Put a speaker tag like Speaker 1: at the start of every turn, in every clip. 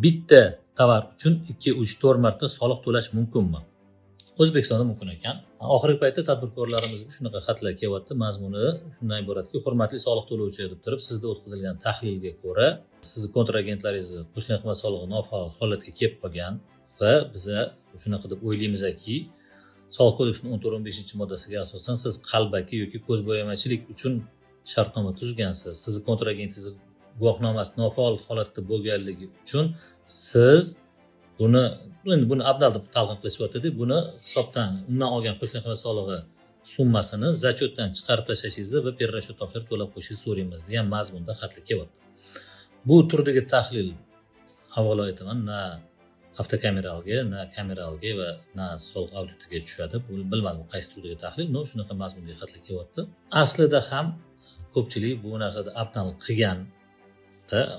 Speaker 1: bitta tovar uchun 2, 3, 4 marta soliq to'lash mumkinmi? O'zbekistonda mumkin ekan. Oxirgi paytda tadbirkorlarimizga shunaqa xatlar kelyapti. Mazmuni shundan iboratki, hurmatli soliq to'lovchi deb turib, sizda o'tkazilgan tahlilga ko'ra, sizni kontragentlaringizni qo'shimcha qiymat solig'i nofaol holatga kelib qolgan va biza shunaqa deb o'ylaymizki, Soliq kodeksining 14-15-moddasiga asosan siz qalbaki yoki ko'zbo'yamachilik uchun shartnoma tuzgansiz. Sizni kontragentingiz guvohnomasi nofaol holatda bo'lganligi uchun siz buni abdal deb talqin qilishyapti. Buni hisobdan undan olgan qo'shimcha qiymat solig'i summasini zachotdan chiqarib tashlashingizni va perrashyot topshirib to'lab qo'yishingizni so'raymiz degan mazmunda xatlar kelyapti. Bu turdagi tahlil, avvalo aytaman, na avtokameralga, na kameralga va na soliq auditiga tushadi. Bilmadim qaysi turdagi tahlil, no shunaqa mazmunga xatlar kelyapti. Aslida ham ko'pchilik bu narsada abdal qilgan,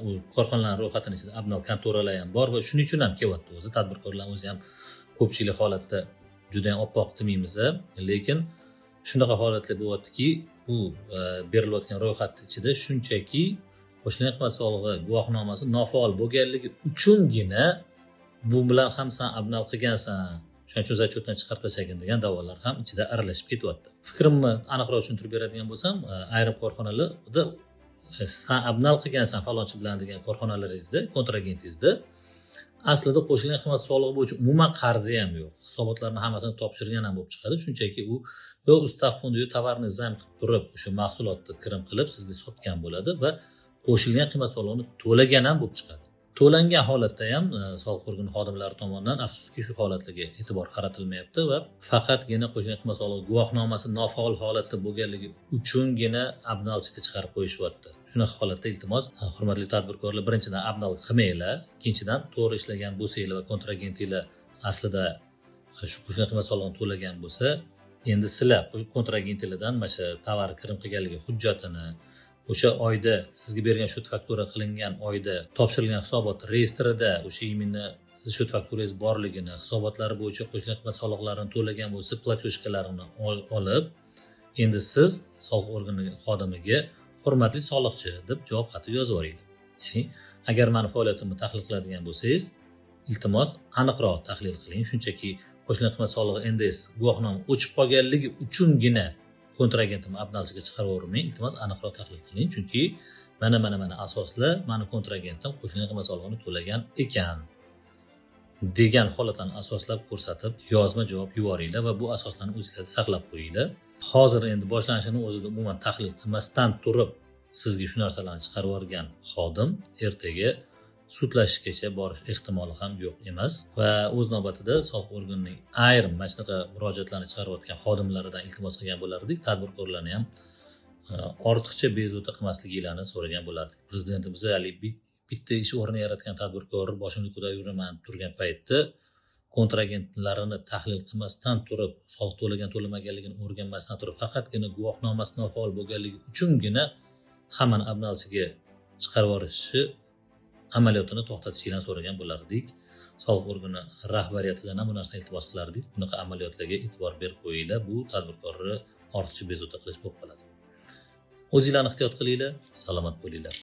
Speaker 1: u korxonalar ro'yxatini ichida abnal kontoralar ham bor va shuning uchun ham kelyapti. O'zi tadbirkorlar o'zi ham ko'pchilik holatda juda ham oppoq demaymiz, lekin shunaqa holatlar bo'lyaptiki, bu berilayotgan ro'yxat ichida shunchaki qo'shimcha qiymat solig'i guvohnomasi nofaol bo'lganligi uchungina bu bilan ham sen abnal qilgansan, shuning uchun zachotdan chiqarib tashlagin degan da'volar ham ichida aralashib ketyapti. Fikrimni aniqroq tushuntirib beradigan bo'lsam, ayrim korxonalarda sen abnal qilgansan falonchi bilan degan korxonalaringizda, kontragentingizda aslida qo'shilgan qiymat solig'i bo'yicha umuman qarzi ham yo'q. Hisobotlarni hammasini topshirgan ham bo'lib chiqadi. Shunchaki u yo ustav fondi yo tovarni zaym qilib turib, o'sha mahsulotni kirim qilib sizga sotgan bo'ladi va qo'shilgan qiymat solig'ini to'lagan ham bo'lib chiqadi. To'langan holatda ham soliq organi xodimlari tomonidan afsuski shu holatlarga e'tibor qaratilmayapti va faqatgina qo'shimcha qiymat solig'i guvohnomasi nofaol holatda bo'lganligi uchungina abnalchiga chiqarib qo'yishyapti. Shunaqa holatda iltimos, hurmatli tadbirkorlar, birinchidan abnal qilmanglar, ikkinchidan to'g'ri ishlagan bo'lsanglar va kontragentinglar aslida shu qo'shimcha qiymat solig'ini to'lagan bo'lsa, endi sizlar kontragentinglardan mana shu tovar kirim qilganligi hujjatini, o'sha oyda sizga bergan shot faktura qilingan oyda topshirilgan hisobot reyestrida o'sha imенно siz shot fakturangiz borligini, hisobotlari bo'yicha qo'shimcha qiymat soliqlarini to'lagan bo'lsa, platyoshkalarini olib, endi siz soliq organi xodimiga hurmatli soliqchi deb javob xati yozib yuboringlar. Ya'ni agar meni faoliyatimni tahlil qiladigan bo'lsangiz, iltimos aniqroq tahlil qiling. Shunchaki qo'shimcha qiymat solig'i NDS guvohnoma o'chib qolganligi uchungina kontragentimni abnalchiga chiqarib yubormang. Iltimos aniqroq tahlil qiling, chunki mana asoslar meni kontragentim qo'shimcha qiymat solig'ini to'lagan ekan degan holatlarni asoslab ko'rsatib yozma javob yuboringlar va bu asoslarni o'zingizda saqlab qo'yinglar. Hozir endi boshlanishining o'zida umuman tahlil qilmasdan turib sizga shu narsalarni chiqarib yuborgan xodim ertaga sudlashishgacha borish ehtimoli ham yo'q emas va o'z navbatida soliq organining ayrim mana shunaqa murojaatlarni chiqarayotgan xodimlaridan iltimos qilgan bo'lardik, tadbirkorlarni ham ortiqcha bezovta qilmasliklarini so'ragan bo'lardik. Prezidentimiz bitta ish o'rni yaratgan tadbirkor boshimni ko'tarib yuraman turgan paytda kontragentlarini tahlil qilmasdan turib, soliq to'lagan to'lamaganligini o'rganmasdan turib, faqatgina guvohnomasi nofaol bo'lganligi uchungina hammani abnalchiga chiqarib yuborishi amaliyotini to'xtatishinglarni so'ragan bo'lardik. Soliq organi rahbariyatidan ham bu narsani iltimos qilardik. Bunaqa amaliyotlarga e'tibor berib qo'yinglar. Bu tadbirkorni ortiqcha bezovta qilish bo'lib qoladi. O'zinglarni ehtiyot qilinglar, salomat bo'linglar.